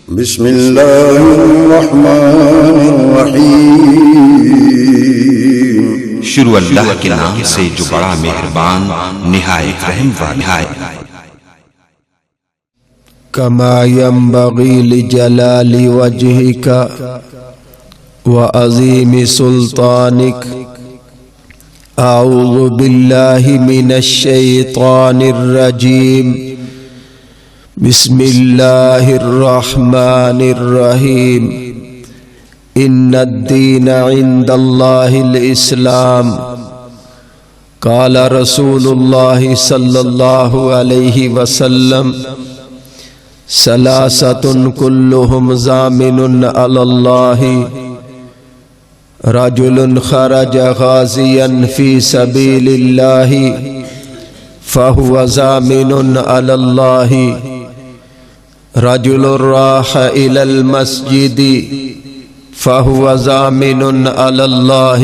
بسم اللہ الرحمن الرحیم۔ شروع اللہ کے نام سے جو بڑا مہربان نہایت رحم والا ہے۔ کما ينبغي لجلال وجهك وعظیم سلطانك اعوذ باللہ من الشیطان الرجیم بسم اللہ الرحمن الرحیم ان الدین عند اللہ الاسلام قال رسول اللہ صلی اللہ علیہ وسلم ثلاثۃ کلہم ضامن علی اللہ رجل خرج غازیا فی سبیل اللہ فهو ضامن علی اللہ رجل راح إلى المسجد فهو ضامن على الله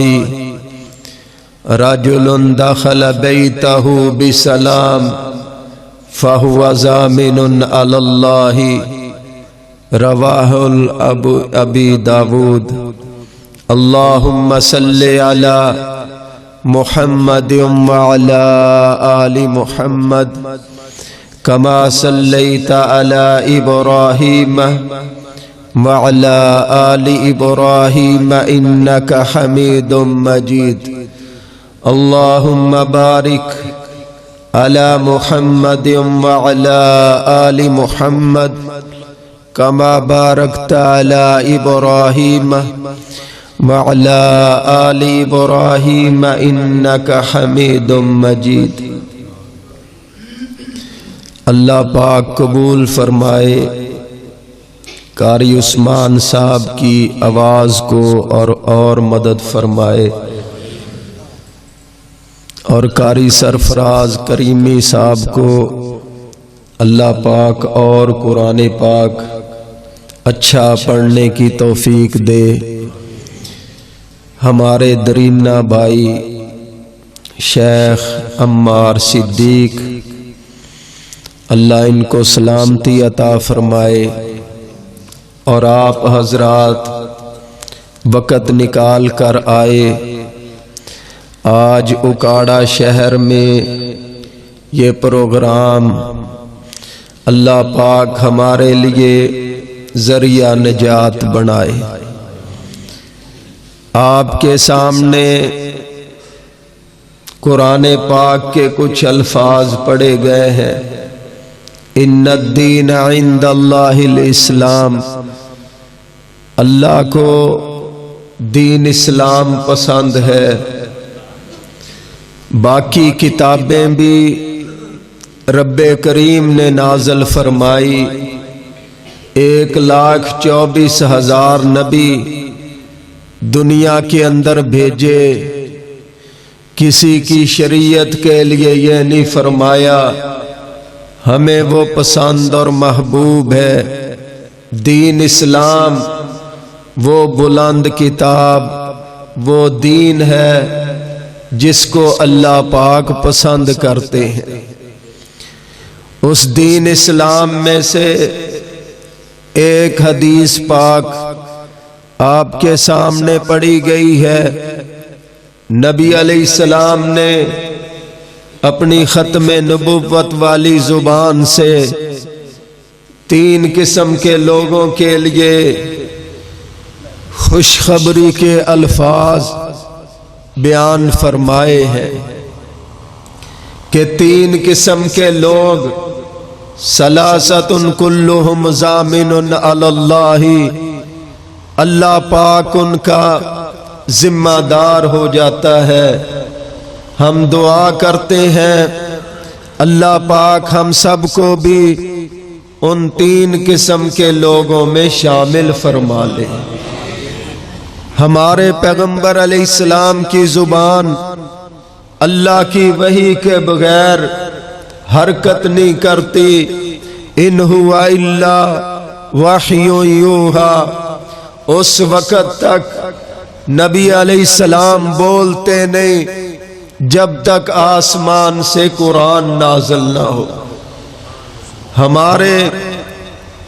رجل دخل بيته بسلام فهو ضامن على الله رواه أبي داود۔ اللهم صل على محمد وعلى آل محمد كما صليت على إبراهيم وعلى آل إبراهيم إنك حميد مجيد۔ اللهم بارك على محمد وعلى آل محمد كما باركت على إبراهيم وعلى آل إبراهيم إنك حميد مجيد۔ اللہ پاک قبول فرمائے قاری عثمان صاحب کی آواز کو اور مدد فرمائے، اور قاری سرفراز کریمی صاحب کو اللہ پاک اور قرآن پاک اچھا پڑھنے کی توفیق دے۔ ہمارے درینہ بھائی شیخ عمار صدیق، اللہ ان کو سلامتی عطا فرمائے، اور آپ حضرات وقت نکال کر آئے۔ آج اکاڑا شہر میں یہ پروگرام اللہ پاک ہمارے لیے ذریعہ نجات بنائے۔ آپ کے سامنے قرآن پاک کے کچھ الفاظ پڑھے گئے ہیں۔ ان الدین عند اللہ الاسلام، اللہ کو دین اسلام پسند ہے۔ باقی کتابیں بھی رب کریم نے نازل فرمائی، 1,24,000 نبی دنیا کے اندر بھیجے، کسی کی شریعت کے لیے یہ نہیں فرمایا ہمیں وہ پسند اور محبوب ہے۔ دین اسلام وہ بلند کتاب، وہ دین ہے جس کو اللہ پاک پسند کرتے ہیں۔ اس دین اسلام میں سے ایک حدیث پاک آپ کے سامنے پڑھی گئی ہے۔ نبی علیہ السلام نے اپنی ختم نبوت والی زبان سے 3 قسم کے لوگوں کے لیے خوشخبری کے الفاظ بیان فرمائے ہیں کہ 3 قسم کے لوگ ثلاثۃ کلہم ضامن علی اللہ، اللہ پاک ان کا ذمہ دار ہو جاتا ہے۔ ہم دعا کرتے ہیں اللہ پاک ہم سب کو بھی ان 3 قسم کے لوگوں میں شامل فرما لے۔ ہمارے پیغمبر علیہ السلام کی زبان اللہ کی وحی کے بغیر حرکت نہیں کرتی۔ ان هو الا وحی یوحی، اس وقت تک نبی علیہ السلام بولتے نہیں جب تک آسمان سے قرآن نازل نہ ہو۔ ہمارے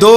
2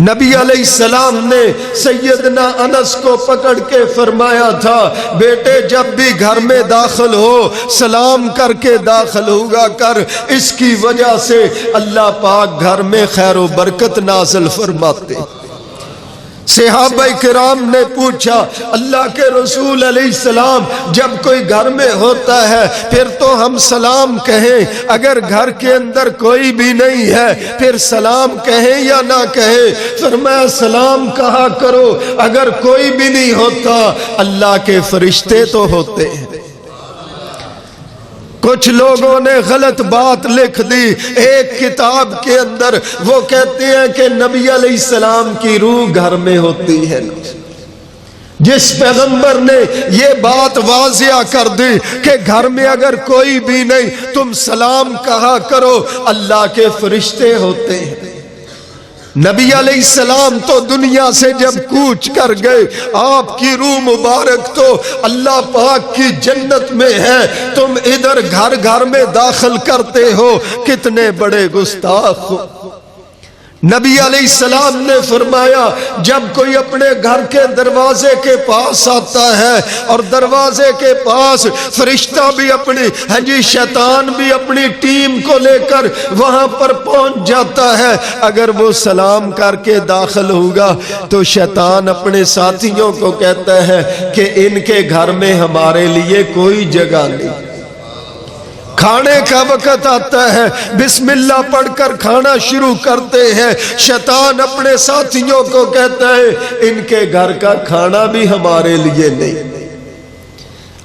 نبی علیہ السلام نے سیدنا انس کو پکڑ کے فرمایا تھا بیٹے جب بھی گھر میں داخل ہو سلام کر کے داخل ہوگا کر، اس کی وجہ سے اللہ پاک گھر میں خیر و برکت نازل فرماتے۔ صحابہ کرام نے پوچھا اللہ کے رسول علیہ السلام جب کوئی گھر میں ہوتا ہے پھر تو ہم سلام کہیں، اگر گھر کے اندر کوئی بھی نہیں ہے پھر سلام کہیں یا نہ کہیں؟ فرمایا سلام کہا کرو، اگر کوئی بھی نہیں ہوتا اللہ کے فرشتے تو ہوتے ہیں۔ کچھ لوگوں نے غلط بات لکھ دی ایک کتاب کے اندر، وہ کہتے ہیں کہ نبی علیہ السلام کی روح گھر میں ہوتی ہے۔ جس پیغمبر نے یہ بات واضح کر دی کہ گھر میں اگر کوئی بھی نہیں تم سلام کہا کرو، اللہ کے فرشتے ہوتے ہیں۔ نبی علیہ السلام تو دنیا سے جب کوچ کر گئے، آپ کی روح مبارک تو اللہ پاک کی جنت میں ہے، تم ادھر گھر گھر میں داخل کرتے ہو، کتنے بڑے گستاخ ہو۔ نبی علیہ السلام نے فرمایا جب کوئی اپنے گھر کے دروازے کے پاس آتا ہے اور دروازے کے پاس فرشتہ بھی اپنی شیطان بھی اپنی ٹیم کو لے کر وہاں پر پہنچ جاتا ہے، اگر وہ سلام کر کے داخل ہوگا تو شیطان اپنے ساتھیوں کو کہتا ہے کہ ان کے گھر میں ہمارے لیے کوئی جگہ نہیں۔ کھانے کا وقت آتا ہے، بسم اللہ پڑھ کر کھانا شروع کرتے ہیں، شیطان اپنے ساتھیوں کو کہتا ہے ان کے گھر کا کھانا بھی ہمارے لیے نہیں۔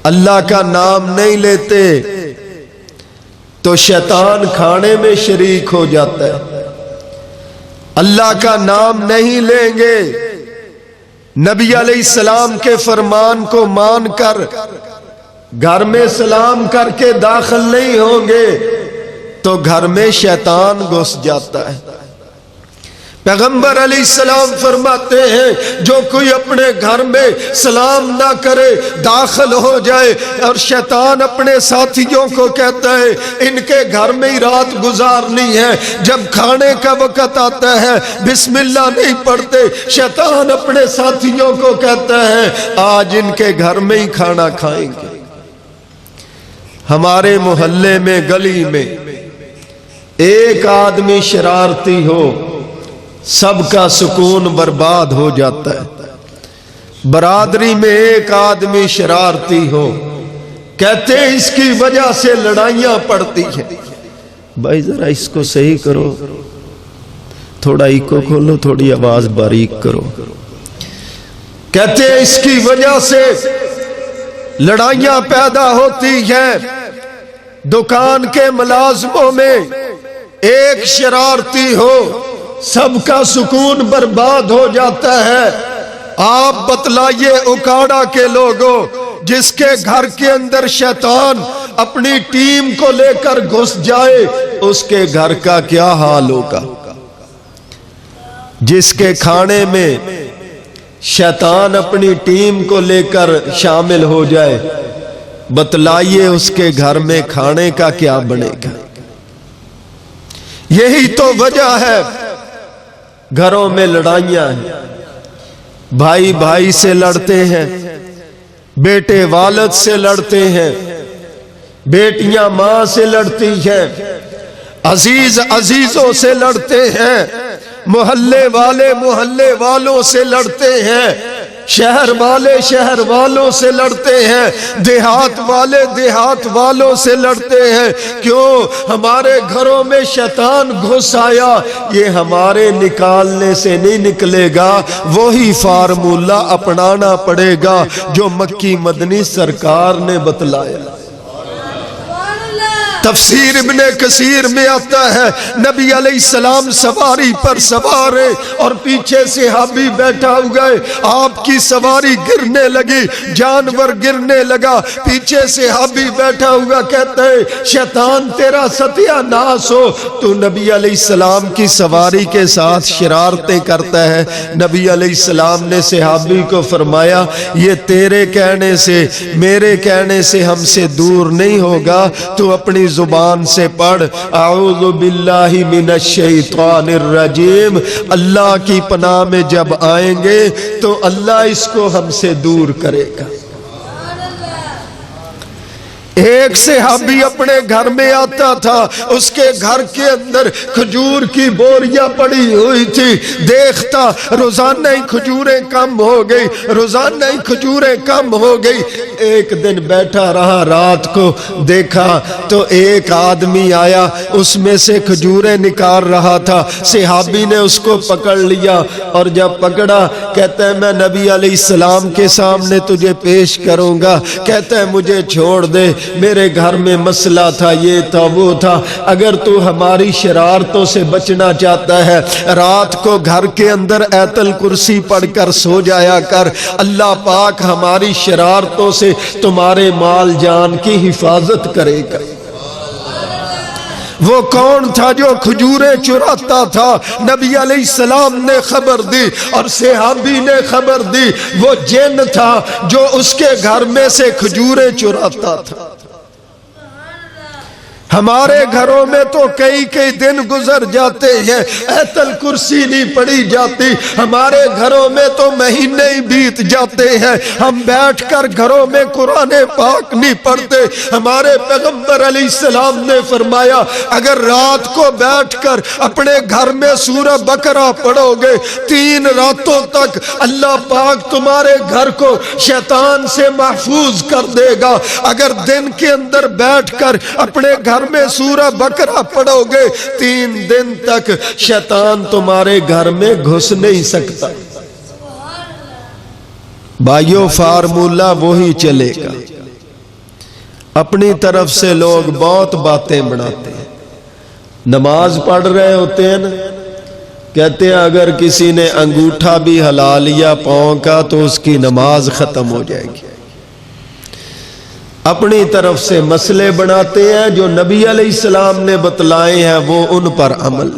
اللہ کا نام نہیں لیتے تو شیطان کھانے میں شریک ہو جاتا ہے۔ اللہ کا نام نہیں لیں گے، نبی علیہ السلام کے فرمان کو مان کر گھر میں سلام کر کے داخل نہیں ہوں گے تو گھر میں شیطان گھس جاتا ہے۔ پیغمبر علیہ السلام فرماتے ہیں جو کوئی اپنے گھر میں سلام نہ کرے داخل ہو جائے اور شیطان اپنے ساتھیوں کو کہتا ہے ان کے گھر میں ہی رات گزارنی ہے، جب کھانے کا وقت آتا ہے بسم اللہ نہیں پڑھتے، شیطان اپنے ساتھیوں کو کہتا ہے آج ان کے گھر میں ہی کھانا کھائیں گے۔ ہمارے محلے میں گلی میں ایک آدمی شرارتی ہو سب کا سکون برباد ہو جاتا ہے۔ برادری میں ایک آدمی شرارتی ہو کہتے ہیں اس کی وجہ سے لڑائیاں پڑتی ہیں۔ بھائی ذرا اس کو صحیح کرو، تھوڑا ایکو کھولو، تھوڑی آواز باریک کرو۔ کہتے ہیں اس کی وجہ سے لڑائیاں پیدا ہوتی ہیں۔ دکان کے ملازموں میں ایک شرارتی ہو سب کا سکون برباد ہو جاتا ہے۔ آپ بتلائیے اکاڑا کے لوگوں جس کے گھر کے اندر شیطان اپنی ٹیم کو لے کر گھس جائے اس کے گھر کا کیا حال ہوگا؟ جس کے کھانے میں شیطان اپنی ٹیم کو لے کر شامل ہو جائے بتلائیے اس کے گھر میں کھانے کا کیا بنے گا؟ یہی تو وجہ ہے گھروں میں لڑائیاں ہیں، بھائی بھائی سے لڑتے ہیں، بیٹے والد سے لڑتے ہیں، بیٹیاں ماں سے لڑتی ہیں، عزیز عزیزوں سے لڑتے ہیں، محلے والے محلے والوں سے لڑتے ہیں، شہر والے شہر والوں سے لڑتے ہیں، دیہات والے دیہات والوں سے لڑتے ہیں۔ کیوں؟ ہمارے گھروں میں شیطان گھس آیا، یہ ہمارے نکالنے سے نہیں نکلے گا، وہی فارمولہ اپنانا پڑے گا جو مکی مدنی سرکار نے بتلایا۔ تفسیر ابن کثیر میں آتا ہے نبی علیہ السلام سواری پر سوار ہے اور پیچھے صحابی بیٹھا ہوا ہے، آپ کی سواری گرنے لگی، جانور گرنے لگا، پیچھے صحابی بیٹھا ہوا کہتا ہے شیطان تیرا ستیہ ناس ہو، تو نبی علیہ السلام کی سواری کے ساتھ شرارتیں کرتا ہے۔ نبی علیہ السلام نے صحابی کو فرمایا یہ تیرے کہنے سے میرے کہنے سے ہم سے دور نہیں ہوگا، تو اپنی زبان سے پڑھ اعوذ باللہ من الشیطان الرجیم، اللہ کی پناہ میں جب آئیں گے تو اللہ اس کو ہم سے دور کرے گا۔ ایک صحابی اپنے گھر میں آتا تھا، اس کے گھر کے اندر کھجور کی بوریاں پڑی ہوئی تھی، دیکھتا روزانہ ہی کھجوریں کم ہو گئی، روزانہ ہی کھجوریں کم ہو گئی۔ ایک دن بیٹھا رہا، رات کو دیکھا تو ایک آدمی آیا، اس میں سے کھجوریں نکال رہا تھا۔ صحابی نے اس کو پکڑ لیا اور جب پکڑا کہتا ہے میں نبی علیہ السلام کے سامنے تجھے پیش کروں گا۔ کہتا ہے مجھے چھوڑ دے، میرے گھر میں مسئلہ تھا، یہ تھا وہ تھا، اگر تو ہماری شرارتوں سے بچنا چاہتا ہے رات کو گھر کے اندر آیت الکرسی پڑھ کر سو جایا کر، اللہ پاک ہماری شرارتوں سے تمہارے مال جان کی حفاظت کرے گا۔ وہ کون تھا جو کھجوریں چراتا تھا؟ نبی علیہ السلام نے خبر دی اور صحابی نے خبر دی، وہ جن تھا جو اس کے گھر میں سے کھجوریں چراتا تھا۔ ہمارے گھروں میں تو کئی دن گزر جاتے ہیں، آیت الکرسی نہیں پڑھی جاتی، ہمارے گھروں میں تو مہینے ہی بیت جاتے ہیں، ہم بیٹھ کر گھروں میں قرآن پاک نہیں پڑھتے۔ ہمارے پیغمبر علیہ السلام نے فرمایا اگر رات کو بیٹھ کر اپنے گھر میں سورہ بقرہ پڑھو گے 3 راتوں تک اللہ پاک تمہارے گھر کو شیطان سے محفوظ کر دے گا۔ اگر دن کے اندر بیٹھ کر اپنے گھر میں سورہ بقرہ پڑھو گے 3 دن تک شیطان تمہارے گھر میں گھس نہیں سکتا۔ بھائیو فارمولہ وہی چلے گا۔ اپنی طرف سے لوگ بہت باتیں بناتے ہیں، نماز پڑھ رہے ہوتے ہیں نا، کہتے ہیں اگر کسی نے انگوٹھا بھی ہلا لیا پاؤں کا تو اس کی نماز ختم ہو جائے گی۔ اپنی طرف سے مسئلے بناتے ہیں، جو نبی علیہ السلام نے بتلائے ہیں وہ ان پر عمل۔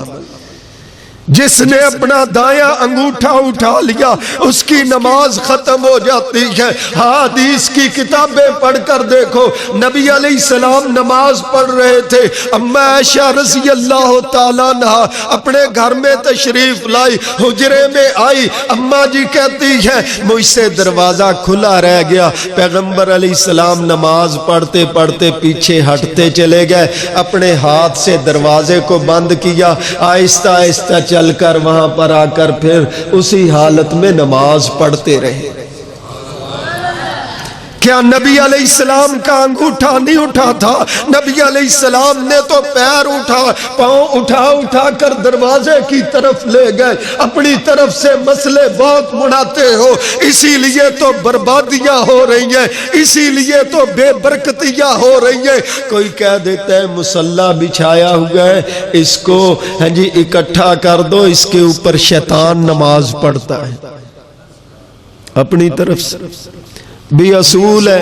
جس نے اپنا دایاں انگوٹھا اٹھا لیا اس کی نماز ختم ہو جاتی ہے۔ حدیث کی کتابیں پڑھ کر دیکھو، نبی علیہ السلام نماز پڑھ رہے تھے، اما عائشہ رضی اللہ تعالیٰ عنہ اپنے گھر میں تشریف لائی، حجرے میں آئی، اما جی کہتی ہے مجھ سے دروازہ کھلا رہ گیا۔ پیغمبر علیہ السلام نماز پڑھتے پڑھتے پیچھے ہٹتے چلے گئے، اپنے ہاتھ سے دروازے کو بند کیا، آہستہ آہستہ چل کر وہاں پر آ کر پھر اسی حالت میں نماز پڑھتے رہے۔ کیا نبی علیہ السلام کا انگوٹھا نہیں اٹھا تھا؟ نبی علیہ السلام نے تو پیر پاؤں اٹھا کر دروازے کی طرف لے گئے۔ اپنی طرف سے مسئلے بہت بناتے ہو، اسی لیے تو بربادیاں ہو رہی ہیں، اسی لیے تو بے برکتیاں ہو رہی ہیں۔ کوئی کہہ دیتا ہے مصلی بچھایا ہوا ہے، اس کو اکٹھا کر دو، اس کے اوپر شیطان نماز پڑھتا ہے۔ اپنی طرف سے بھی اصول ہے،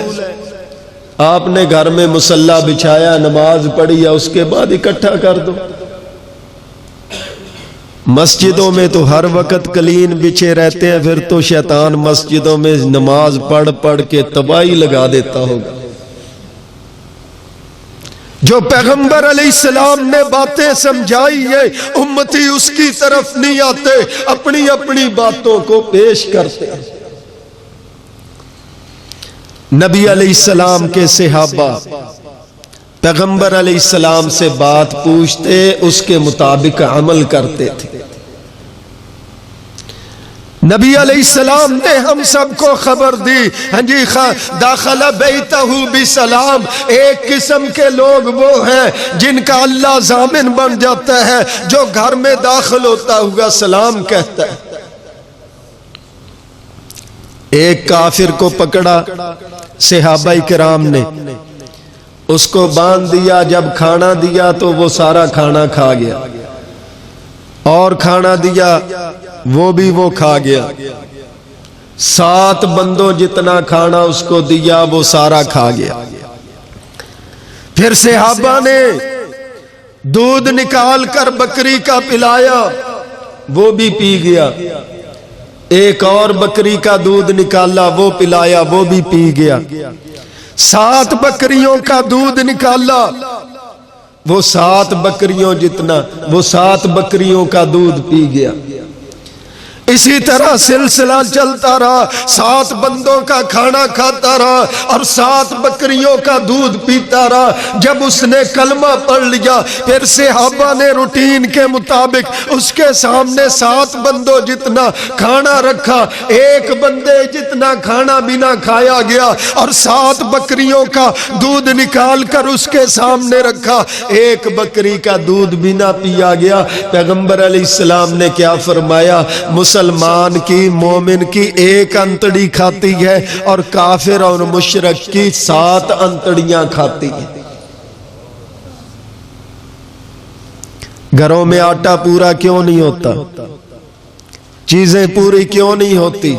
آپ نے گھر میں مصلی بچھایا، نماز پڑھی، یا اس کے بعد اکٹھا کر دو۔ مسجدوں میں تو ہر وقت قلین بچھے رہتے ہیں، پھر تو شیطان مسجدوں میں نماز پڑھ کے تباہی لگا دیتا ہوگا۔ جو پیغمبر علیہ السلام نے باتیں سمجھائی ہے امتی اس کی طرف نہیں آتے، اپنی اپنی باتوں کو پیش کرتے ہیں۔ نبی علیہ السلام کے صحابہ پیغمبر علیہ السلام سے بات پوچھتے، اس کے مطابق عمل کرتے تھے۔ نبی علیہ السلام نے ہم سب کو خبر دی، داخل بیتہ بسلام، ایک قسم کے لوگ وہ ہیں جن کا اللہ ضامن بن جاتا ہے، جو گھر میں داخل ہوتا ہوا سلام کہتا ہے۔ ایک کافر کو پکڑا صحابہ کرام نے، اس کو باندھ دیا، جب کھانا دیا تو وہ سارا کھانا کھا گیا، اور کھانا دیا وہ بھی وہ کھا گیا، 7 بندوں جتنا کھانا اس کو دیا وہ سارا کھا گیا۔ پھر صحابہ نے دودھ نکال کر بکری کا پلایا، وہ بھی پی گیا، ایک اور بکری کا دودھ نکالا، وہ پلایا، وہ بھی پی گیا، 7 بکریوں کا دودھ نکالا، وہ 7 بکریوں جتنا، وہ 7 بکریوں کا دودھ پی گیا۔ اسی طرح سلسلہ چلتا رہا، 7 بندوں کا کھانا کھاتا رہا اور 7 بکریوں کا دودھ پیتا رہا۔ جب اس نے کلمہ پڑھ لیا، پھر صحابہ نے روٹین کے مطابق اس کے سامنے 7 بندوں جتنا کھانا رکھا، 1 بندے جتنا کھانا بھی نہ کھایا گیا، اور 7 بکریوں کا دودھ نکال کر اس کے سامنے رکھا، 1 بکری کا دودھ بھی نہ پیا گیا۔ پیغمبر علیہ السلام نے کیا فرمایا؟ مسلمان کی، مومن کی 1 انتڑی کھاتی ہے اور کافر اور مشرک کی 7 انتڑیاں کھاتی ہے۔ گھروں میں آٹا پورا کیوں نہیں ہوتا؟ چیزیں پوری کیوں نہیں ہوتی؟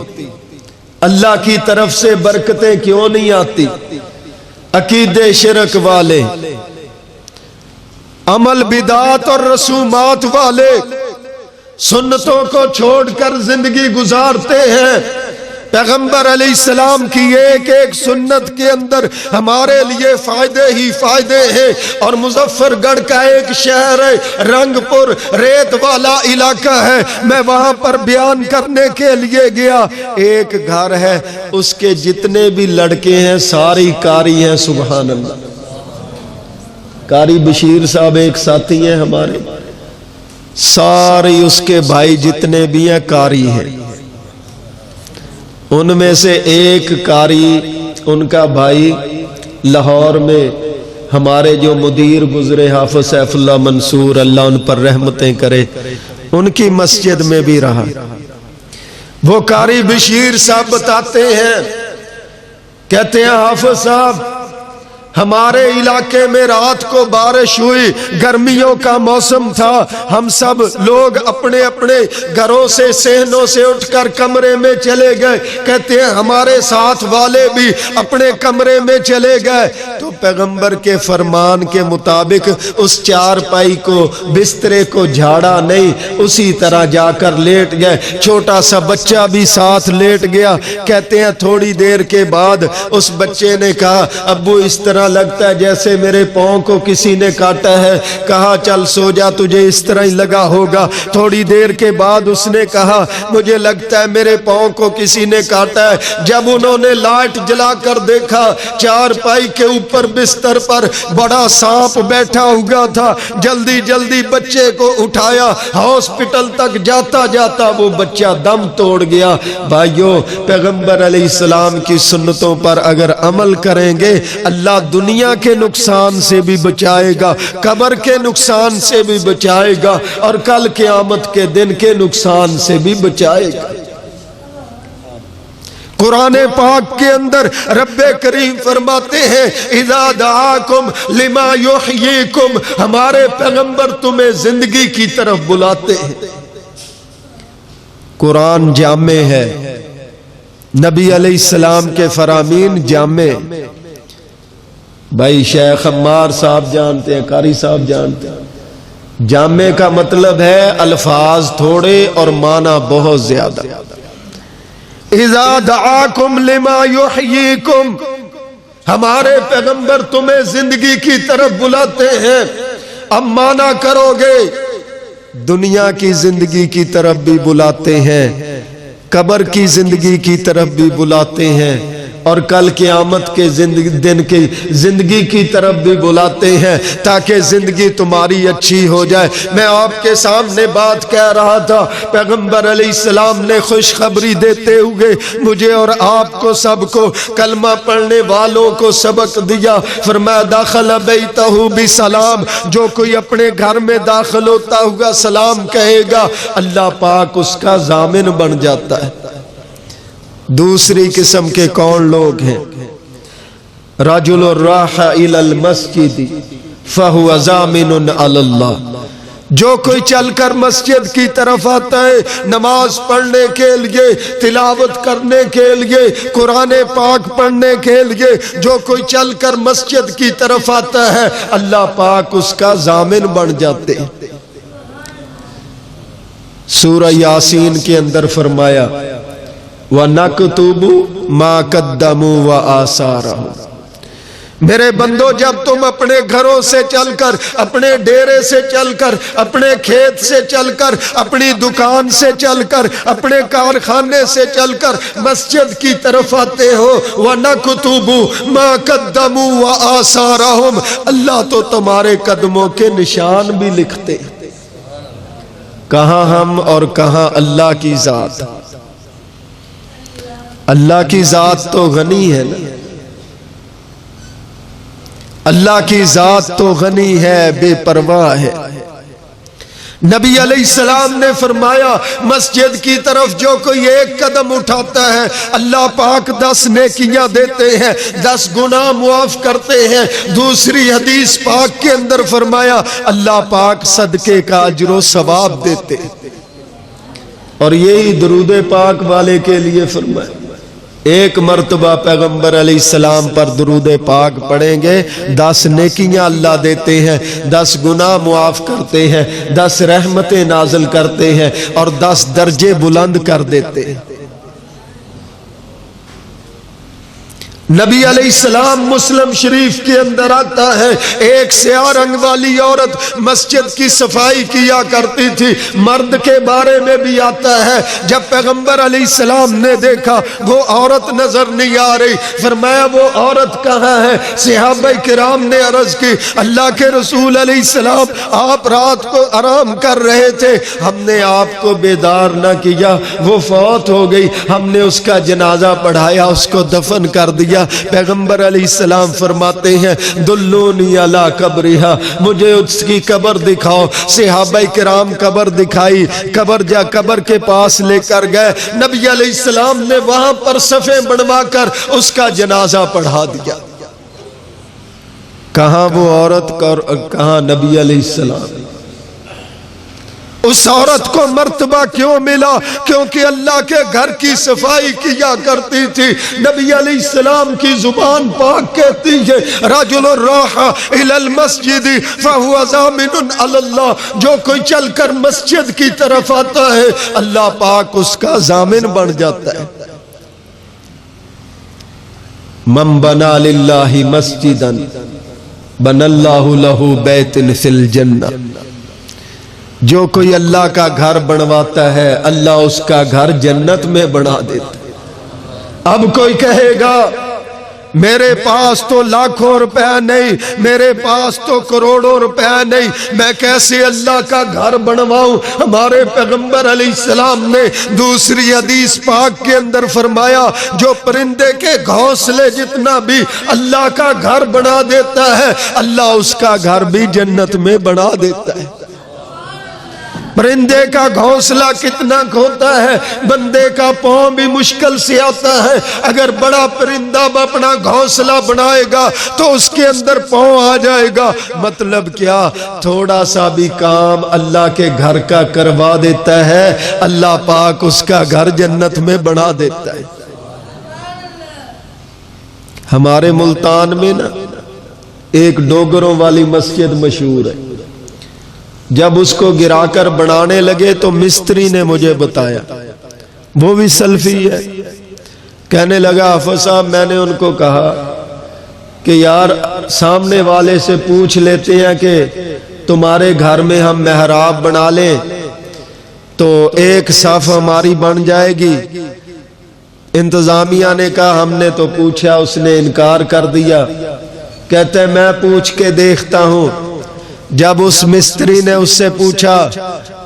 اللہ کی طرف سے برکتیں کیوں نہیں آتی؟ عقیدے شرک والے، عمل بدعات اور رسومات والے سنتوں کو چھوڑ کر زندگی گزارتے ہیں۔ پیغمبر علیہ السلام کی ایک ایک سنت کے اندر ہمارے لیے فائدے ہی فائدے ہیں۔ اور مظفر گڑھ کا ایک شہر ہے، رنگ پور، ریت والا علاقہ ہے، میں وہاں پر بیان کرنے کے لیے گیا۔ ایک گھر ہے، اس کے جتنے بھی لڑکے ہیں ساری قاری ہیں، سبحان اللہ۔ قاری بشیر صاحب ایک ساتھی ہیں ہمارے، سارے اس کے بھائی جتنے بھی ہیں قاری ہیں۔ ان میں سے ایک قاری، ان کا بھائی لاہور میں ہمارے جو مدیر گزرے حافظ سیف اللہ منصور، اللہ ان پر رحمتیں کرے، ان کی مسجد میں بھی رہا۔ وہ قاری بشیر صاحب بتاتے ہیں، کہتے ہیں حافظ صاحب ہمارے علاقے میں رات کو بارش ہوئی، گرمیوں کا موسم تھا، ہم سب لوگ اپنے اپنے گھروں سے، صحنوں سے اٹھ کر کمرے میں چلے گئے۔ کہتے ہیں ہمارے ساتھ والے بھی اپنے کمرے میں چلے گئے، تو پیغمبر کے فرمان کے مطابق اس چارپائی کو، بسترے کو جھاڑا نہیں، اسی طرح جا کر لیٹ گئے۔ چھوٹا سا بچہ بھی ساتھ لیٹ گیا۔ کہتے ہیں تھوڑی دیر کے بعد اس بچے نے کہا ابو اس طرح لگتا ہے جیسے میرے پاؤں کو کسی نے کاٹا ہے۔ کہا چل سو جا، تجھے اس طرح ہی لگا ہوگا۔ تھوڑی دیر کے بعد اس نے کہا مجھے لگتا ہے میرے پاؤں کو کسی نے کاٹا ہے۔ جب انہوں نے لائٹ جلا کر دیکھا، چارپائی کے اوپر بستر پر بڑا سانپ بیٹھا ہوا تھا۔ جلدی جلدی بچے کو اٹھایا، ہاسپٹل تک جاتا جاتا وہ بچہ دم توڑ گیا۔ بھائیو، پیغمبر علیہ السلام کی سنتوں پر اگر عمل کریں گے، اللہ دنیا کے نقصان سے بھی بچائے گا، قبر کے نقصان سے بھی بچائے گا، اور کل قیامت کے دن کے نقصان سے بھی بچائے گا۔ قرآن پاک کے اندر رب کریم فرماتے ہیں اذا دعاکم لما یحییکم، ہمارے پیغمبر تمہیں زندگی کی طرف بلاتے ہیں۔ قرآن جامع ہے، نبی علیہ السلام کے فرامین جامع۔ بھائی شیخ عمار صاحب جانتے ہیں، قاری صاحب جانتے ہیں، جامع کا مطلب ہے الفاظ تھوڑے اور معنی بہت زیادہ۔ اذا دعاکم لما یحییکم، ہمارے پیغمبر تمہیں زندگی کی طرف بلاتے ہیں۔ اب معنی کرو گے، دنیا کی زندگی کی طرف بھی بلاتے ہیں، قبر کی زندگی کی طرف بھی بلاتے ہیں، اور کل قیامت کے دن کی زندگی کی طرف بھی بلاتے ہیں، تاکہ زندگی تمہاری اچھی ہو جائے۔ میں آپ کے سامنے بات کہہ رہا تھا، پیغمبر علیہ السلام نے خوشخبری دیتے ہوئے مجھے اور آپ کو سب کو، کلمہ پڑھنے والوں کو سبق دیا۔ فرمایا داخل بیتہ بسلام، جو کوئی اپنے گھر میں داخل ہوتا ہوا سلام کہے گا، اللہ پاک اس کا ضامن بن جاتا ہے۔ دوسری قسم کے کون لوگ ہیں؟ رجل راح الی المسجد فهو ضامن علی اللہ، جو کوئی چل کر مسجد کی طرف آتا ہے نماز پڑھنے کے لیے، تلاوت کرنے کے لیے، قرآن پاک پڑھنے کے لیے، جو کوئی چل کر مسجد کی طرف آتا ہے اللہ پاک اس کا ضامن بن جاتے ہیں۔ سورہ یاسین کے اندر فرمایا وَنَكْتُبُ مَا قَدَّمُوا وَآثَارَهُمْ، میرے بندو جب تم اپنے گھروں سے چل کر، اپنے ڈیرے سے چل کر، اپنے کھیت سے چل کر، اپنی دکان سے چل کر، اپنے کارخانے سے چل کر مسجد کی طرف آتے ہو، وَنَكْتُبُ مَا قَدَّمُوا وَآثَارَهُمْ، اللہ تو تمہارے قدموں کے نشان بھی لکھتے۔ کہاں ہم اور کہاں اللہ کی ذات؟ اللہ کی ذات تو غنی ہے نا، اللہ کی ذات تو غنی ہے، بے پرواہ ہے۔ نبی علیہ السلام نے فرمایا مسجد کی طرف جو کوئی ایک قدم اٹھاتا ہے اللہ پاک 10 نیکیاں دیتے ہیں، 10 گناہ معاف کرتے ہیں۔ دوسری حدیث پاک کے اندر فرمایا اللہ پاک صدقے کا اجر و ثواب دیتے، اور یہی درود پاک والے کے لیے فرمایا ایک مرتبہ پیغمبر علیہ السلام پر درود پاک پڑھیں گے 10 نیکیاں اللہ دیتے ہیں، 10 گناہ معاف کرتے ہیں، 10 رحمتیں نازل کرتے ہیں، اور 10 درجے بلند کر دیتے ہیں۔ نبی علیہ السلام مسلم شریف کے اندر آتا ہے ایک سیاہ رنگ والی عورت مسجد کی صفائی کیا کرتی تھی، مرد کے بارے میں بھی آتا ہے جب پیغمبر علیہ السلام نے دیکھا وہ عورت نظر نہیں آ رہی، فرمایا وہ عورت کہاں ہے؟ صحابہ کرام نے عرض کی اللہ کے رسول علیہ السلام آپ رات کو آرام کر رہے تھے، ہم نے آپ کو بیدار نہ کیا، وہ فوت ہو گئی، ہم نے اس کا جنازہ پڑھایا، اس کو دفن کر دیا۔ پیغمبر علیہ السلام فرماتے ہیں دلونی علی قبرہا، مجھے اس کی قبر دکھاؤ۔ صحابہ کرام قبر دکھائی، قبر کے پاس لے کر گئے، نبی علیہ السلام نے وہاں پر صفیں بنوا کر اس کا جنازہ پڑھا دیا۔ کہاں وہ عورت کہاں نبی علیہ السلام؟ اس عورت کو مرتبہ کیوں ملا؟ کیونکہ اللہ کے گھر کی صفائی کیا کرتی تھی۔ نبی علیہ السلام کی زبان پاک کہتی ہے رجل راح الی المسجد فهو ضامن علی اللہ، جو کوئی چل کر مسجد کی طرف آتا ہے اللہ پاک اس کا ضامن بن جاتا ہے۔ من بنا للہ مسجدا بنى اللہ لہ بیت فی الجنہ، جو کوئی اللہ کا گھر بنواتا ہے اللہ اس کا گھر جنت میں بنا دیتا ہے۔ اب کوئی کہے گا میرے پاس تو لاکھوں روپے نہیں، میرے پاس تو کروڑوں روپے نہیں، میں کیسے اللہ کا گھر بنواؤں؟ ہمارے پیغمبر علیہ السلام نے دوسری حدیث پاک کے اندر فرمایا جو پرندے کے گھونسلے جتنا بھی اللہ کا گھر بنا دیتا ہے اللہ اس کا گھر بھی جنت میں بنا دیتا ہے۔ پرندے کا گھونسلہ کتنا ہوتا ہے، بندے کا پاؤں بھی مشکل سے آتا ہے، اگر بڑا پرندہ اپنا گھونسلہ بنائے گا تو اس کے اندر پاؤں آ جائے گا۔ مطلب کیا؟ تھوڑا سا بھی کام اللہ کے گھر کا کروا دیتا ہے اللہ پاک اس کا گھر جنت میں بنا دیتا ہے۔ ہمارے ملتان میں نا ایک ڈوگروں والی مسجد مشہور ہے، جب اس کو گرا کر بنانے لگے تو مستری نے مجھے بتایا، وہ بھی سلفی ہے، کہنے لگا حافظ صاحب میں نے ان کو کہا کہ یار سامنے والے سے پوچھ لیتے ہیں کہ تمہارے گھر میں ہم محراب بنا لیں تو ایک صف ہماری بن جائے گی۔ انتظامیہ نے کہا ہم نے تو پوچھا، اس نے انکار کر دیا، کہتے میں پوچھ کے دیکھتا ہوں۔ جب اس مستری نے اس سے پوچھا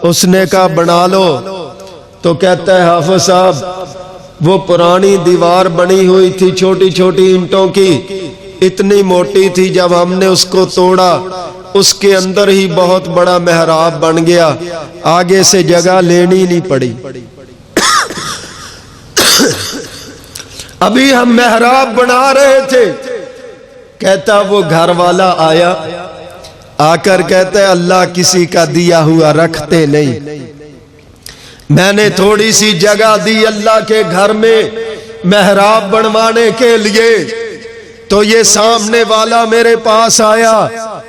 اس نے کہا بنا لو، تو کہتا ہے حافظ صاحب وہ پرانی دیوار بنی ہوئی تھی چھوٹی چھوٹی اینٹوں کی، اتنی موٹی تھی، جب ہم نے اس کو توڑا اس کے اندر ہی بہت بڑا محراب بن گیا، آگے سے جگہ لینی نہیں پڑی۔ ابھی ہم محراب بنا رہے تھے، کہتا وہ گھر والا آیا، آ کر کہتا ہے اللہ کسی کا دیا ہوا رکھتے نہیں، میں نے تھوڑی سی جگہ دی اللہ کے گھر میں محراب بنوانے کے لیے، تو یہ سامنے والا میرے پاس آیا،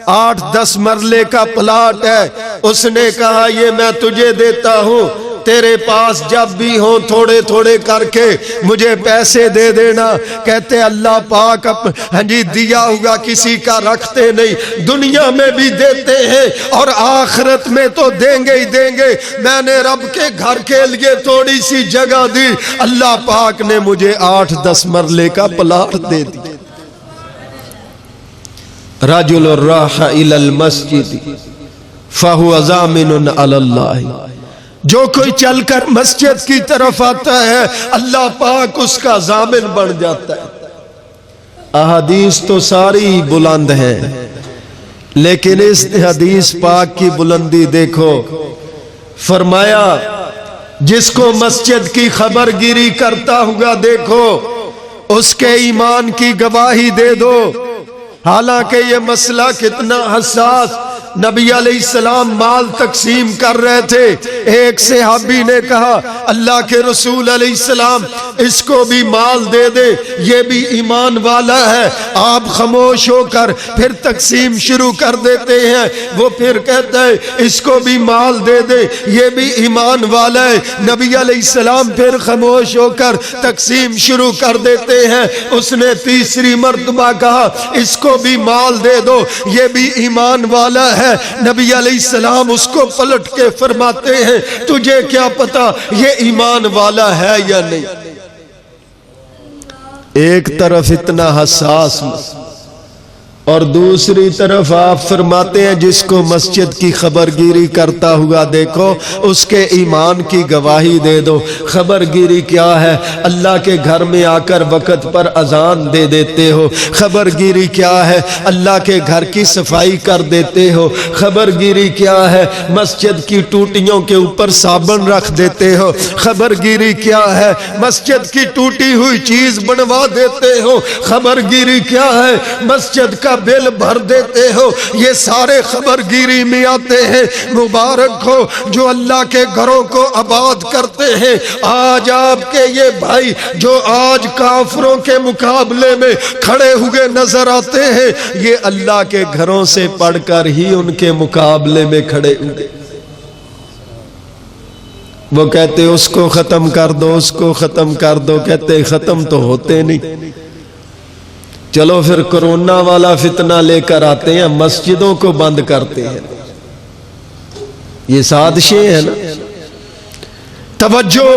8-10 مرلے کا پلاٹ ہے، اس نے کہا یہ میں تجھے دیتا ہوں، تیرے پاس جب بھی ہوں تھوڑے تھوڑے کر کے مجھے پیسے دے دینا. کہتے اللہ پاک ہاں جی دیا ہوا کسی کا رکھتے نہیں, دنیا میں بھی دیتے ہیں اور آخرت میں تو دیں گے ہی دیں گے. میں نے رب کے گھر کے لیے تھوڑی سی جگہ دی, اللہ پاک نے مجھے 8-10 مرلے کا پلاٹ دے دیا. رجل راح الى المسجد فهو ضامن علی اللہ, جو کوئی چل کر مسجد کی طرف آتا ہے اللہ پاک اس کا ضامن بن جاتا ہے. احادیث تو ساری بلند ہیں لیکن اس حدیث پاک کی بلندی دیکھو. فرمایا جس کو مسجد کی خبر گیری کرتا ہوا دیکھو اس کے ایمان کی گواہی دے دو. حالانکہ یہ مسئلہ کتنا حساس. نبی علیہ السلام مال تقسیم کر رہے تھے, ایک صحابی نے کہا اللہ کے رسول علیہ السلام اس کو بھی مال دے دے, یہ بھی ایمان والا ہے. آپ خاموش ہو کر پھر تقسیم شروع کر دیتے ہیں. وہ پھر کہتا ہے اس کو بھی مال دے دے, یہ بھی ایمان والا ہے. نبی علیہ السلام پھر خاموش ہو کر تقسیم شروع کر دیتے ہیں. اس نے تیسری مرتبہ کہا اس کو بھی مال دے دو, یہ بھی ایمان والا ہے. نبی علیہ السلام اس کو پلٹ کے فرماتے ہیں تجھے کیا پتا یہ ایمان والا ہے یا نہیں. ایک طرف اتنا حساس اور دوسری طرف آپ فرماتے ہیں جس کو مسجد کی خبر گیری کرتا ہوا دیکھو اس کے ایمان کی گواہی دے دو. خبر گیری کیا ہے؟ اللہ کے گھر میں آ کر وقت پر اذان دے دیتے ہو. خبر گیری کیا ہے؟ اللہ کے گھر کی صفائی کر دیتے ہو. خبر گیری کیا ہے؟ مسجد کی ٹوٹیوں کے اوپر صابن رکھ دیتے ہو. خبر گیری کیا ہے؟ مسجد کی ٹوٹی ہوئی چیز بنوا دیتے ہو. خبر گیری کیا ہے؟ مسجد کا بل بھر دیتے ہو. یہ سارے خبر گیری میں آتے ہیں. مبارک ہو جو اللہ کے گھروں کو آباد کرتے ہیں. آج آپ کے یہ بھائی جو آج کافروں کے مقابلے میں کھڑے ہوئے نظر آتے ہیں یہ اللہ کے گھروں سے پڑھ کر ہی ان کے مقابلے میں کھڑے ہوئے. وہ کہتے اس کو ختم کر دو, اس کو ختم کر دو. کہتے ختم تو ہوتے نہیں. چلو پھر کرونا والا فتنہ لے کر آتے ہیں, مسجدوں کو بند کرتے ہیں. یہ سازشیں ہیں نا. توجہ,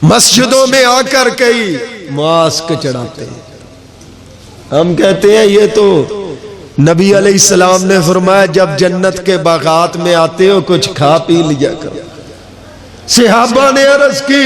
مسجدوں میں آ کر کئی ماسک چڑھاتے ہیں. ہم کہتے ہیں یہ تو نبی علیہ السلام نے فرمایا جب جنت کے باغات میں آتے ہو کچھ کھا پی لیا کرو. صحابہ نے عرض کی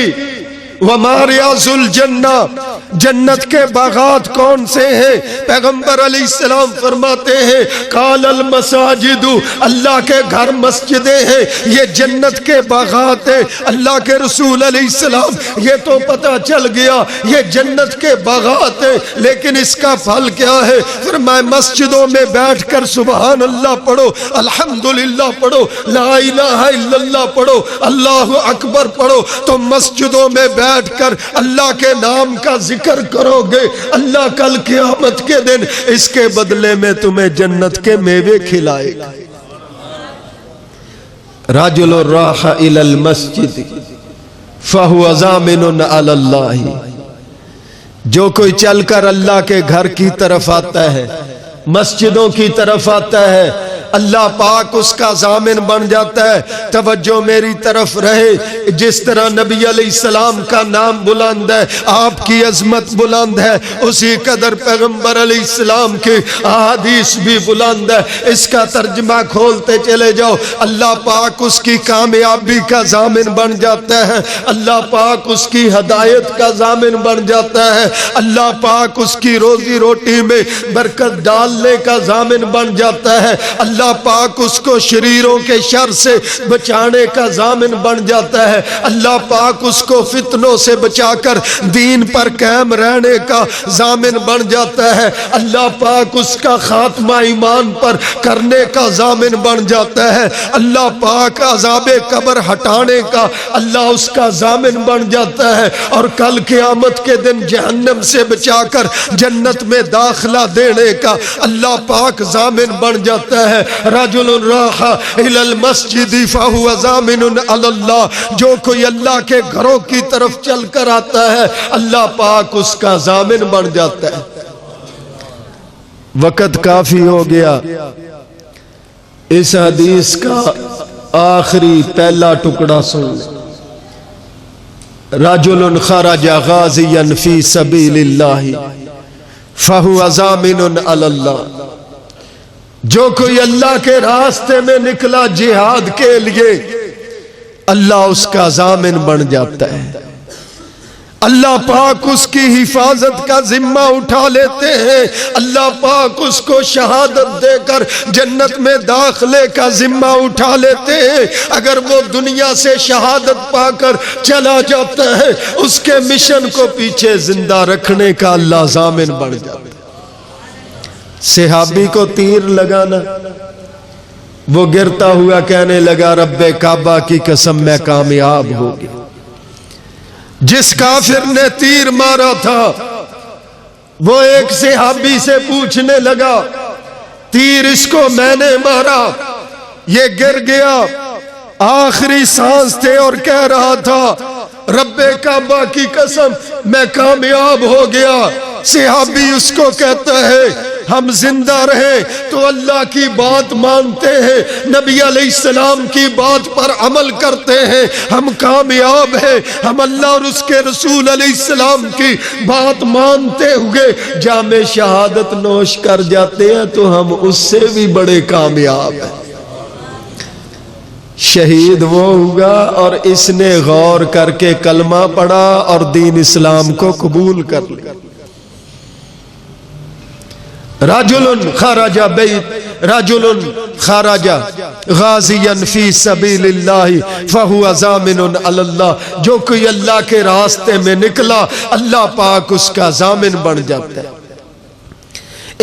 وَمَا رِيَاضُ الْجَنَّةِ, جنت کے باغات کون سے ہیں؟ پیغمبر علیہ السلام فرماتے ہیں قال المساجد, اللہ کے گھر مسجدیں ہیں, یہ جنت کے باغات ہیں. اللہ کے رسول علیہ السلام یہ تو پتہ چل گیا یہ جنت کے باغات ہیں, لیکن اس کا پھل کیا ہے؟ فرمایا مسجدوں میں بیٹھ کر سبحان اللہ پڑھو, الحمدللہ پڑھو, لا الہ الا اللہ پڑھو, اللہ اکبر پڑھو, تو مسجدوں میں بیٹھ کر اللہ کے نام کا ذکر کرو گے. اللہ کل قیامت کے دن اس کے بدلے میں تمہیں جنت کے میوے کھلائے گا. رجل راح الى المسجد فهو ضامن علی اللہ, جو کوئی چل کر اللہ کے گھر کی طرف آتا ہے, مسجدوں کی طرف آتا ہے, اللہ پاک اس کا ضامن بن جاتا ہے. توجہ میری طرف رہے. جس طرح نبی علیہ السلام کا نام بلند ہے, آپ کی عظمت بلند ہے, اسی قدر پیغمبر علیہ السلام کی احادیث بھی بلند ہے. اس کا ترجمہ کھولتے چلے جاؤ. اللہ پاک اس کی کامیابی کا ضامن بن جاتا ہے. اللہ پاک اس کی ہدایت کا ضامن بن جاتا ہے. اللہ پاک اس کی روزی روٹی میں برکت ڈالنے کا ضامن بن جاتا ہے. اللہ پاک اس کو شریروں کے شر سے بچانے کا ضامن بن جاتا ہے. اللہ پاک اس کو فتنوں سے بچا کر دین پر قائم رہنے کا ضامن بن جاتا ہے. اللہ پاک اس کا خاتمہ ایمان پر کرنے کا ضامن بن جاتا ہے. اللہ پاک عذاب قبر ہٹانے کا اللہ اس کا ضامن بن جاتا ہے. اور کل قیامت کے دن جہنم سے بچا کر جنت میں داخلہ دینے کا اللہ پاک ضامن بن جاتا ہے. رجل راح الی المسجد فہو ضامن علی اللہ، جو کوئی اللہ کے گھروں کی طرف چل کر آتا ہے اللہ پاک اس کا ضامن بن جاتا ہے۔ وقت کافی ہو گیا، اس حدیث کا آخری پہلا ٹکڑا سن لیں۔ رجل خرج غازیا فی سبیل اللہ فہو ضامن علی اللہ، جو کوئی اللہ کے راستے میں نکلا جہاد کے لیے اللہ اس کا ضامن بن جاتا ہے، اللہ پاک اس کی حفاظت کا ذمہ اٹھا لیتے ہیں، اللہ پاک اس کو شہادت دے کر جنت میں داخلے کا ذمہ اٹھا لیتے ہیں۔ اگر وہ دنیا سے شہادت پا کر چلا جاتا ہے اس کے مشن کو پیچھے زندہ رکھنے کا اللہ ضامن بن جاتا ہے۔ صحابی کو تیر لگانا، وہ گرتا ہوا کہنے لگا رب کعبہ کی قسم میں کامیاب ہو گیا۔ جس کافر نے تیر مارا تھا وہ ایک صحابی سے پوچھنے لگا تیر اس کو میں نے مارا، یہ گر گیا، آخری سانس تھے اور کہہ رہا تھا رب کعبہ کی قسم میں کامیاب ہو گیا۔ صحابی اس کو کہتا ہے ہم زندہ رہیں تو اللہ کی بات مانتے ہیں، نبی علیہ السلام کی بات پر عمل کرتے ہیں، ہم کامیاب ہیں، ہم اللہ اور اس کے رسول علیہ السلام کی بات مانتے ہوئے جام شہادت نوش کر جاتے ہیں تو ہم اس سے بھی بڑے کامیاب ہیں۔ شہید وہ ہوگا اور اس نے غور کر کے کلمہ پڑھا اور دین اسلام کو قبول کر لیا۔ رجل خرج غازیا فی سبیل اللہ فہو ضامن علی اللہ، جو کوئی اللہ کے راستے میں نکلا اللہ پاک اس کا ضامن بن جاتا ہے۔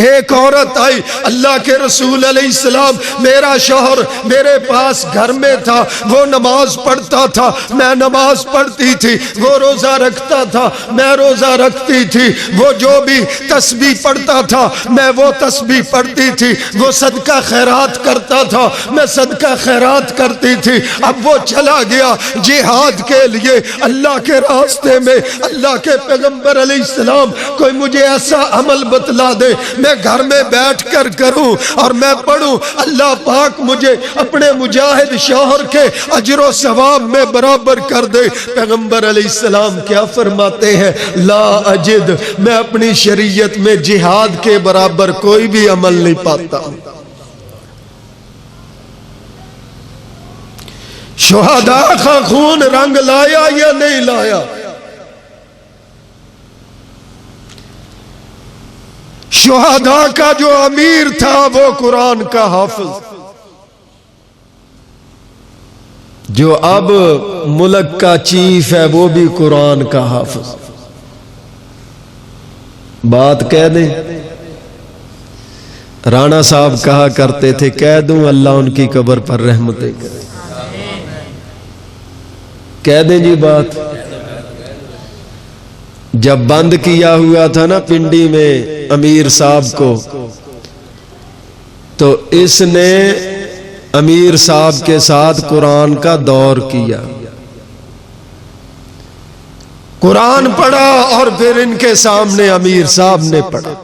ایک عورت آئی، اللہ کے رسول علیہ السلام میرا شوہر میرے پاس گھر میں تھا، وہ نماز پڑھتا تھا میں نماز پڑھتی تھی، وہ روزہ رکھتا تھا میں روزہ رکھتی تھی، وہ جو بھی تسبیح پڑھتا تھا میں وہ تسبیح پڑھتی تھی، وہ صدقہ خیرات کرتا تھا میں صدقہ خیرات کرتی تھی، اب وہ چلا گیا جہاد کے لیے اللہ کے راستے میں، اللہ کے پیغمبر علیہ السلام کوئی مجھے ایسا عمل بتلا دے میں گھر میں بیٹھ کر کروں اور میں پڑھوں، اللہ پاک مجھے اپنے مجاہد شوہر کے اجر و ثواب میں برابر کر دے۔ پیغمبر علیہ السلام کیا فرماتے ہیں لا اجد، میں اپنی شریعت میں جہاد کے برابر کوئی بھی عمل نہیں پاتا ہوں۔ شہداء کا خون رنگ لایا یا نہیں لایا؟ شہداء کا جو امیر تھا وہ قرآن کا حافظ، جو اب ملک کا چیف ہے وہ بھی قرآن کا حافظ۔ بات کہہ دیں، رانا صاحب کہا کرتے تھے کہہ دوں اللہ ان کی قبر پر رحمتیں کرے، کہہ دیں جی بات۔ جب بند کیا ہوا تھا نا پنڈی میں امیر صاحب کو، تو اس نے امیر صاحب کے ساتھ قرآن کا دور کیا، قرآن پڑھا اور پھر ان کے سامنے امیر صاحب نے پڑھا۔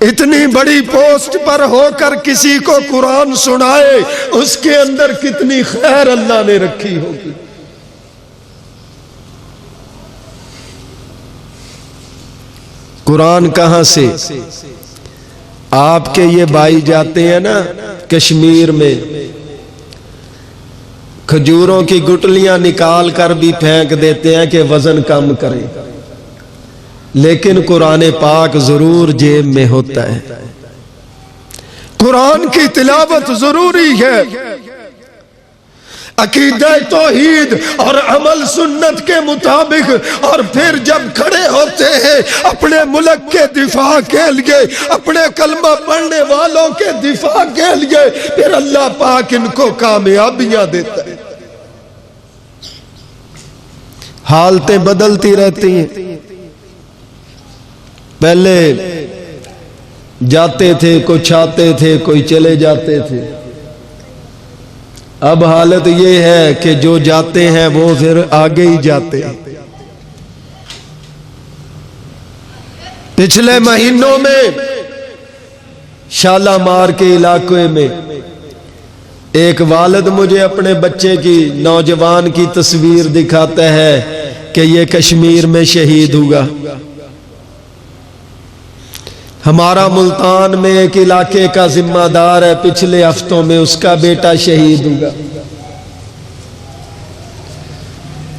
اتنی بڑی پوسٹ پر ہو کر کسی کو قرآن سنائے اس کے اندر کتنی خیر اللہ نے رکھی ہوگی۔ قرآن کہاں سے؟ آپ کے یہ بھائی جاتے ہیں نا کشمیر میں، کھجوروں کی گٹلیاں نکال کر بھی پھینک دیتے ہیں کہ وزن کم کریں، لیکن قرآن پاک ضرور جیب میں ہوتا ہے۔ قرآن کی تلاوت ضروری ہے، عقیدہ توحید اور عمل سنت کے مطابق، اور پھر جب کھڑے ہوتے ہیں اپنے ملک کے دفاع کے لیے، اپنے کلمہ پڑھنے والوں کے دفاع کے لیے، پھر اللہ پاک ان کو کامیابیاں دیتا ہے۔ حالتیں بدلتی رہتی ہیں۔ پہلے جاتے تھے، کچھ آتے تھے، کوئی چلے جاتے تھے۔ اب حالت یہ ہے کہ جو جاتے ہیں وہ پھر آگے ہی جاتے ہیں۔ پچھلے مہینوں میں شالامار کے علاقے میں ایک والد مجھے اپنے بچے کی، نوجوان کی تصویر دکھاتا ہے کہ یہ کشمیر میں شہید ہوگا۔ ہمارا ملتان میں ایک علاقے کا ذمہ دار ہے، پچھلے ہفتوں میں اس کا بیٹا شہید ہوگا۔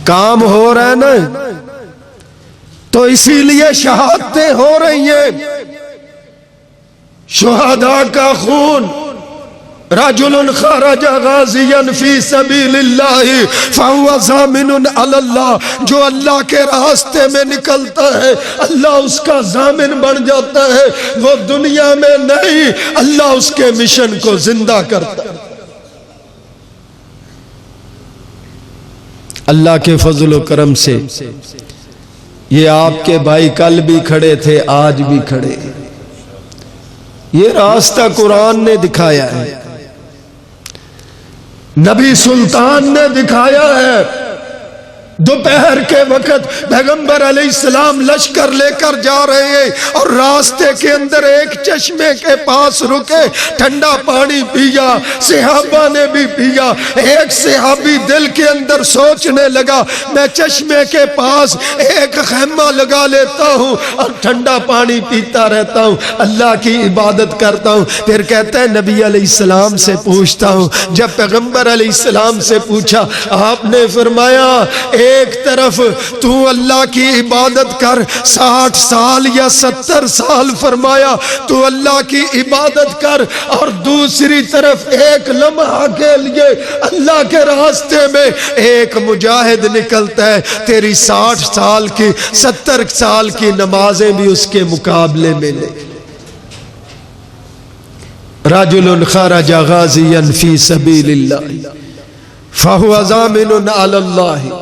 کام ہو رہا ہے نا، تو اسی لیے شہادتیں ہو رہی ہیں۔ شہداء کا خون، رجل خرج غازیا فی سبیل اللہ فہو ضامن علی اللہ، جو اللہ کے راستے میں نکلتا ہے اللہ اس کا ضامن بن جاتا ہے۔ وہ دنیا میں نہیں، اللہ اس کے مشن کو زندہ کرتا ہے۔ اللہ کے فضل و کرم سے یہ آپ کے بھائی کل بھی کھڑے تھے، آج بھی کھڑے۔ یہ راستہ قرآن نے دکھایا ہے، نبی سلطان نے دکھایا ہے۔ دوپہر کے وقت پیغمبر علیہ السلام لشکر لے کر جا رہے ہیں اور راستے کے اندر ایک چشمے کے پاس رکے، ٹھنڈا پانی پیا، صحابہ نے بھی پیا۔ ایک صحابی دل کے اندر سوچنے لگا، میں چشمے کے پاس ایک خیمہ لگا لیتا ہوں اور ٹھنڈا پانی پیتا رہتا ہوں، اللہ کی عبادت کرتا ہوں۔ پھر کہتا ہے نبی علیہ السلام سے پوچھتا ہوں۔ جب پیغمبر علیہ السلام سے پوچھا، آپ نے فرمایا ایک طرف تو اللہ کی عبادت کر 60 سال یا 70 سال، فرمایا تو اللہ کی عبادت کر، اور دوسری طرف ایک لمحہ کے لیے اللہ کے راستے میں ایک مجاہد نکلتا ہے، تیری 60 سال کی 70 سال کی نمازیں بھی اس کے مقابلے میں لے۔ رجل خرج غازیا فی سبیل اللہ فہو ضامن علی اللہ،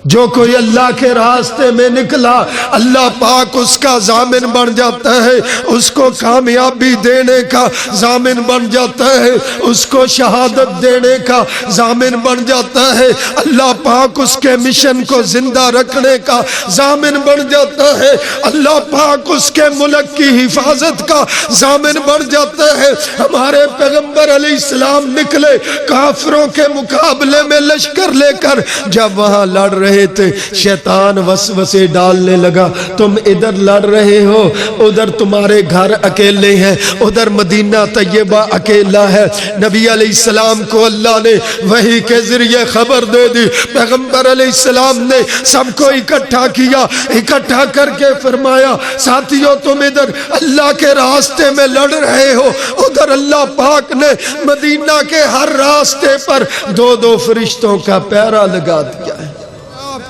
جو کوئی اللہ کے راستے میں نکلا اللہ پاک اس کا ضامن بن جاتا ہے، اس کو کامیابی دینے کا ضامن بن جاتا ہے، اس کو شہادت دینے کا ضامن بن جاتا ہے، اللہ پاک اس کے مشن کو زندہ رکھنے کا ضامن بن جاتا ہے، اللہ پاک اس کے ملک کی حفاظت کا ضامن بن جاتا ہے۔ ہمارے پیغمبر علیہ السلام نکلے کافروں کے مقابلے میں لشکر لے کر، جب وہاں لڑ رہے تھے شیطان وسوسے ڈالنے لگا، تم ادھر لڑ رہے ہو، ادھر تمہارے گھر اکیلے ہیں، ادھر مدینہ طیبہ اکیلا ہے۔ نبی علیہ السلام کو اللہ نے وحی کے ذریعے خبر دے دی، پیغمبر علیہ السلام نے سب کو اکٹھا کیا، اکٹھا کر کے فرمایا ساتھیو تم ادھر اللہ کے راستے میں لڑ رہے ہو، ادھر اللہ پاک نے مدینہ کے ہر راستے پر 2 فرشتوں کا پہرا لگا دیا ہے۔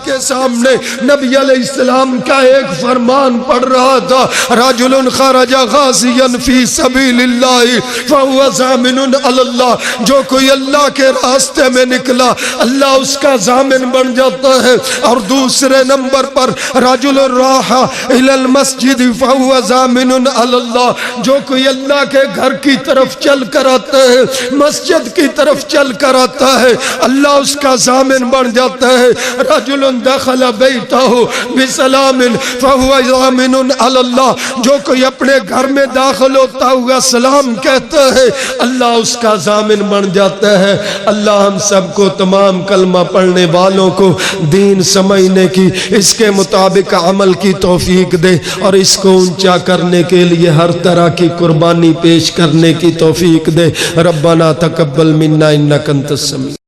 کے سامنے نبی علیہ السلام کا ایک فرمان پڑھ رہا تھا، رجل خرج غازیا فی سبیل اللہ فہو ضامن علی اللہ، جو کوئی اللہ کے راستے میں نکلا اللہ اس کا ضامن بن جاتا ہے۔ اور دوسرے نمبر پر رجل راح الی المسجد فہو ضامن علی اللہ، جو کوئی اللہ کے گھر کی طرف چل کر آتا ہے، مسجد کی طرف چل کر آتا ہے، اللہ اس کا ضامن بن جاتا ہے۔ رجل دخل بیتہ بسلام فہو ضامن علی اللہ، جو کوئی اپنے گھر میں داخل ہوتا ہوا سلام کہتا ہے اللہ اس کا ضامن بن جاتا ہے۔ اللہ ہم سب کو، تمام کلمہ پڑھنے والوں کو دین سمجھنے کی، اس کے مطابق عمل کی توفیق دے، اور اس کو اونچا کرنے کے لیے ہر طرح کی قربانی پیش کرنے کی توفیق دے۔ ربنا تقبل منا انک انت السمیع